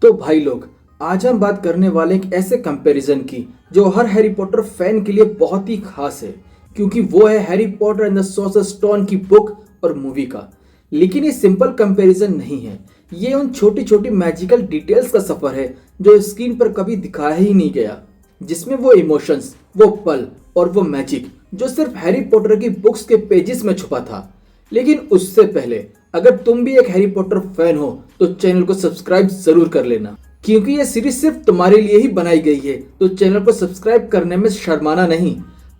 तो भाई लोग, आज हम बात करने वाले एक ऐसे कंपैरिजन की जो हर हैरी पॉटर फैन के लिए बहुत ही खास है, क्योंकि वो है Harry Potter and the sorcerer stone की बुक और मूवी का। लेकिन ये सिंपल कंपैरिजन नहीं है, ये उन छोटी छोटी मैजिकल डिटेल्स का सफर है जो स्क्रीन पर कभी दिखाया ही नहीं गया, जिसमें वो इमोशंस, वो पल और वो मैजिक जो सिर्फ हैरी पॉटर की बुक्स के पेजेस में छुपा था। लेकिन उससे पहले, अगर तुम भी एक हैरी पॉटर फैन हो तो चैनल को सब्सक्राइब जरूर कर लेना, क्योंकि ये सीरीज सिर्फ तुम्हारे लिए ही बनाई गई है, तो चैनल को सब्सक्राइब करने में शर्माना नहीं।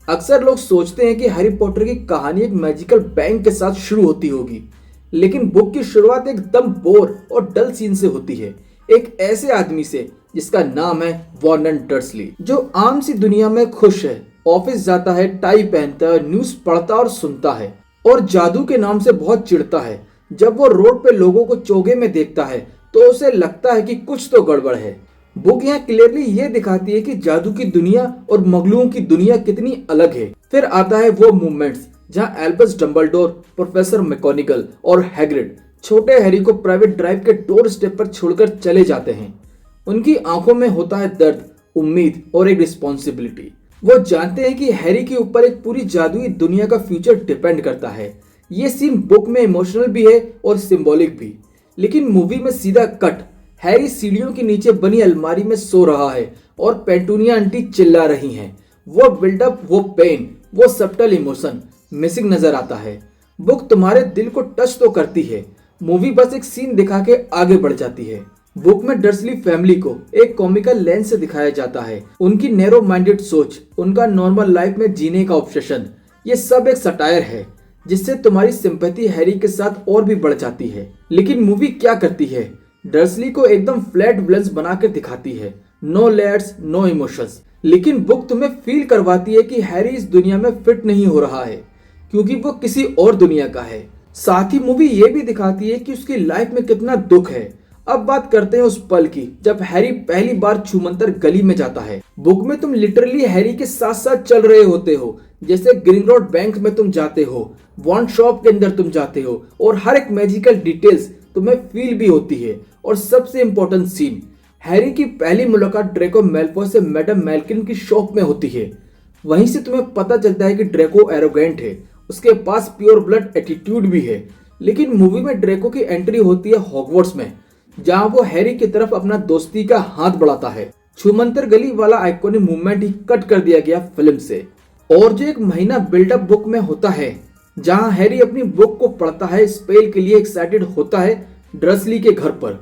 अक्सर लोग सोचते हैं कि हैरी पॉटर की कहानी एक मैजिकल बैंग के साथ शुरू होती होगी, लेकिन बुक की शुरुआत एकदम बोर और डल सीन से होती है, एक ऐसे आदमी से जिसका नाम है वर्नन डर्सली, जो आम सी दुनिया में खुश है, ऑफिस जाता है, टाई पहनता है, न्यूज पढ़ता और सुनता है, और जादू के नाम से बहुत चिढ़ता है। जब वो रोड पे लोगों को चोगे में देखता है तो उसे लगता है कि कुछ तो गड़बड़ है। बुक यहाँ क्लियरली ये दिखाती है कि जादू की दुनिया और मगलुओं की दुनिया कितनी अलग है। फिर आता है वो मोमेंट्स जहाँ एल्बस डम्बलडोर, प्रोफेसर मैकगोनागल और हैग्रिड छोटे हैरी को प्राइवेट ड्राइव के डोर स्टेप पर छोड़कर चले जाते हैं। उनकी आंखों में होता है दर्द, उम्मीद और एक रिस्पॉन्सिबिलिटी। वो जानते हैं कि हैरी के ऊपर एक पूरी जादुई दुनिया का फ्यूचर डिपेंड करता है। ये सीन बुक में इमोशनल भी है और सिंबॉलिक भी, लेकिन मूवी में सीधा कट। हैरी सीढ़ियों के नीचे बनी अलमारी में सो रहा है और पेटूनिया आंटी चिल्ला रही हैं। वो बिल्डअप, वो पेन, वो सब्टल इमोशन मिसिंग नजर आता है। बुक तुम्हारे दिल को टच तो करती है, मूवी बस एक सीन दिखा के आगे बढ़ जाती है। बुक में डर्सली फैमिली को एक कॉमिकल लेंस से दिखाया जाता है, उनकी नैरो माइंडेड सोच, उनका नॉर्मल लाइफ में जीने का ऑब्सेशन, ये सब एक सटायर है जिससे तुम्हारी सिंपैथी हैरी के साथ और भी बढ़ जाती है। लेकिन मूवी क्या करती है, डर्सली को एकदम फ्लैट विलन्स बनाकर दिखाती है, नो लेयर्स, नो इमोशंस। लेकिन बुक तुम्हें फील करवाती है कि हैरी इस दुनिया में फिट नहीं हो रहा है, क्योंकि वो किसी और दुनिया का है। साथ ही मूवी ये भी दिखाती है कि उसकी लाइफ में कितना दुख है। अब बात करते हैं उस पल की जब हैरी पहली बार छूमंतर गली में जाता है। बुक में तुम लिटरली हैरी के साथ साथ चल रहे होते हो, जैसे ग्रिंगलॉट बैंक में तुम जाते हो, वॉन्ड शॉप के अंदर तुम जाते हो, और हर एक मैजिकल डिटेल्स तुम्हें फील भी होती है। और सबसे इम्पोर्टेंट सीन, हैरी की पहली मुलाकात ड्रेको मैल्फॉय से मैडम मैल्किन की शॉप में होती है। वहीं से तुम्हें पता चलता है कि ड्रेको एरोगेंट है, उसके पास प्योर ब्लड एटीट्यूड भी है। लेकिन मूवी में ड्रेको की एंट्री होती है हॉगवर्ट्स में, जहां वो हैरी की तरफ अपना दोस्ती का हाथ बढ़ाता है। छूमंतर गली वाला आइकॉनिक मूवमेंट ही कट कर दिया गया फिल्म से। और जो एक महीना बिल्डअप बुक में होता है, जहां हैरी अपनी बुक को पढ़ता है, स्पेल के लिए एक्साइटेड होता है डर्सली के घर पर,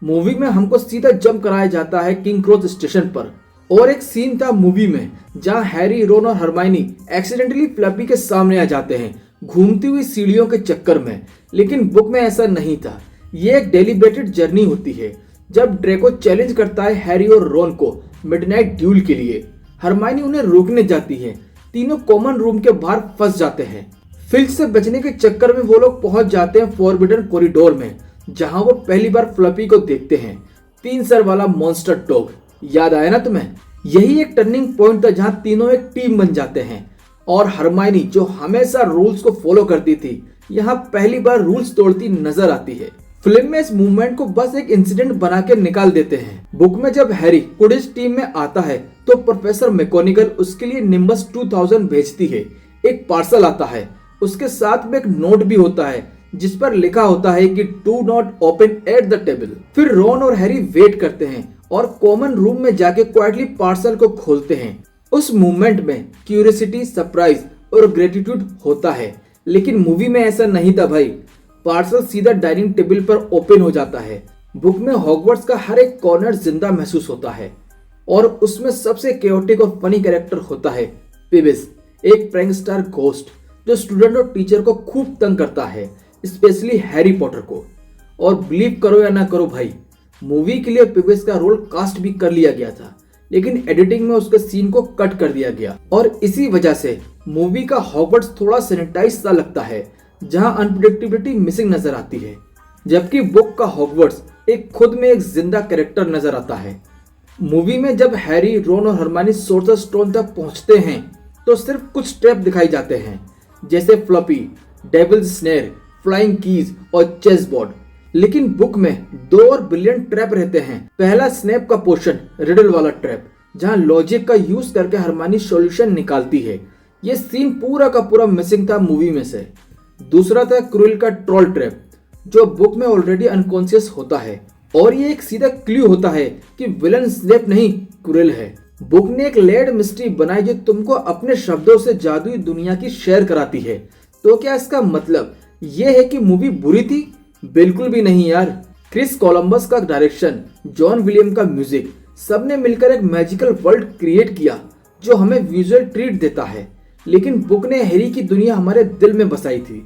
मूवी में हमको सीधा जंप कराया जाता है किंग क्रॉस स्टेशन पर। और एक सीन था मूवी में जहां हैरी, रोन और हरमाइनी एक्सीडेंटली फ्लफी के सामने आ जाते हैं, घूमती हुई सीढ़ियों के चक्कर में। लेकिन बुक में ऐसा नहीं था, ये एक डेलिब्रेटेड जर्नी होती है। जब ड्रेको चैलेंज करता है हैरी और रोन को मिडनाइट ड्यूल के लिए, हरमाइनी उन्हें रोकने जाती है, तीनों कॉमन रूम के बाहर फंस जाते हैं। फिल्च से बचने के चक्कर में वो लोग पहुंच जाते हैं फॉरबिडन कॉरिडोर में, जहां वो पहली बार फ्लफी को देखते हैं, 3 सर वाला मॉन्स्टर डॉग। याद आया ना तुम्हें? यही एक टर्निंग पॉइंट था जहां तीनों एक टीम बन जाते हैं। और हरमाइनी, जो हमेशा रूल्स को फॉलो करती थी, यहाँ पहली बार रूल्स तोड़ती नजर आती है। फिल्म में इस मूवमेंट को बस एक इंसिडेंट बना के निकाल देते हैं। बुक में जब हैरी क्विडिच टीम में आता है तो प्रोफेसर मैकगोनागल उसके लिए निम्बस 2000 भेजती है। एक पार्सल आता है, उसके साथ में एक नोट भी होता है जिस पर लिखा होता है कि do not open at the table. फिर रोन और हैरी वेट करते हैं और कॉमन रूम में जाके क्वाइटली पार्सल को खोलते हैं। उस मूवमेंट में क्यूरियोसिटी, सरप्राइज और ग्रेटिट्यूड होता है। लेकिन मूवी में ऐसा नहीं था भाई, पार्सल सीधा डाइनिंग टेबल पर ओपन हो जाता है। बुक में हॉगवर्ट्स का हर एक कॉर्नर जिंदा महसूस होता है, और उसमें सबसे केओटिक और फनी कैरेक्टर होता है पिबिस, एक प्रैंकस्टर घोस्ट जो स्टूडेंट और टीचर को खूब तंग करता है, स्पेशली हैरी पॉटर को। और बिलीव करो या ना करो भाई, मूवी के लिए पिबिस का रोल कास्ट भी कर लिया गया था, लेकिन एडिटिंग में उसके सीन को कट कर दिया गया, और इसी वजह से मूवी का हॉगवर्ट्स थोड़ा सैनिटाइज सा लगता है, जहां अनप्रेडिक्टेबिलिटी मिसिंग नजर आती है। जबकि बुक का हॉगवर्ट्स एक खुद में एक जिंदा कैरेक्टर नजर आता है। मूवी में जब हैरी, रोन और हरमाइनी सोर्सर स्टोन तक पहुंचते हैं तो सिर्फ कुछ स्टेप दिखाई जाते हैं, जैसे fluffy, devil's snare, flying keys और चेस बोर्ड। लेकिन बुक में 2 और ब्रिलियंट ट्रैप रहते हैं। पहला स्नैप का पोर्शन, रिडल वाला ट्रैप, जहां लॉजिक का यूज करके हरमानी सॉल्यूशन निकालती है। ये सीन पूरा का पूरा मिसिंग था मूवी में से। दूसरा था क्रूल का ट्रोल ट्रैप, जो बुक में ऑलरेडी अनकॉन्शियस होता है और ये एक सीधा क्लू होता है कि विलन स्नेप नहीं क्रूल है। बुक ने एक लेड मिस्ट्री बनाई जो तुमको अपने शब्दों से जादुई दुनिया की शेयर कराती है। तो क्या इसका मतलब ये है कि मूवी बुरी थी? बिल्कुल भी नहीं यार। क्रिस कोलंबस का डायरेक्शन, जॉन विलियम का म्यूजिक, सबने मिलकर एक मैजिकल वर्ल्ड क्रिएट किया जो हमें विजुअल ट्रीट देता है। लेकिन बुक ने हैरी की दुनिया हमारे दिल में बसाई थी।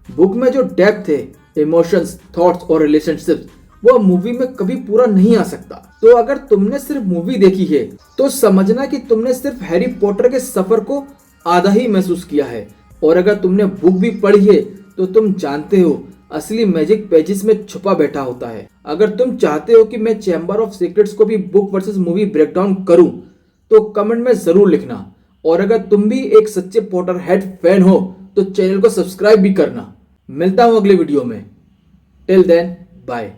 बुक में जो डेप्थ है, इमोशंस, थॉट्स और रिलेशनशिप्स, वो मूवी में कभी पूरा नहीं आ सकता। तो अगर तुमने सिर्फ मूवी देखी है तो समझना कि तुमने सिर्फ हैरी पॉटर के सफर को आधा ही महसूस किया है, और अगर तुमने बुक भी पढ़ी है तो तुम जानते हो असली मैजिक पेजेस में छुपा बैठा होता है। अगर तुम चाहते हो कि मैं चैम्बर ऑफ सीक्रेट्स को भी बुक वर्सेस मूवी ब्रेकडाउन करूं तो कमेंट में जरूर लिखना। और अगर तुम भी एक सच्चे पॉटर हेड फैन हो तो चैनल को सब्सक्राइब भी करना। मिलता हूं अगले वीडियो में। Till then bye.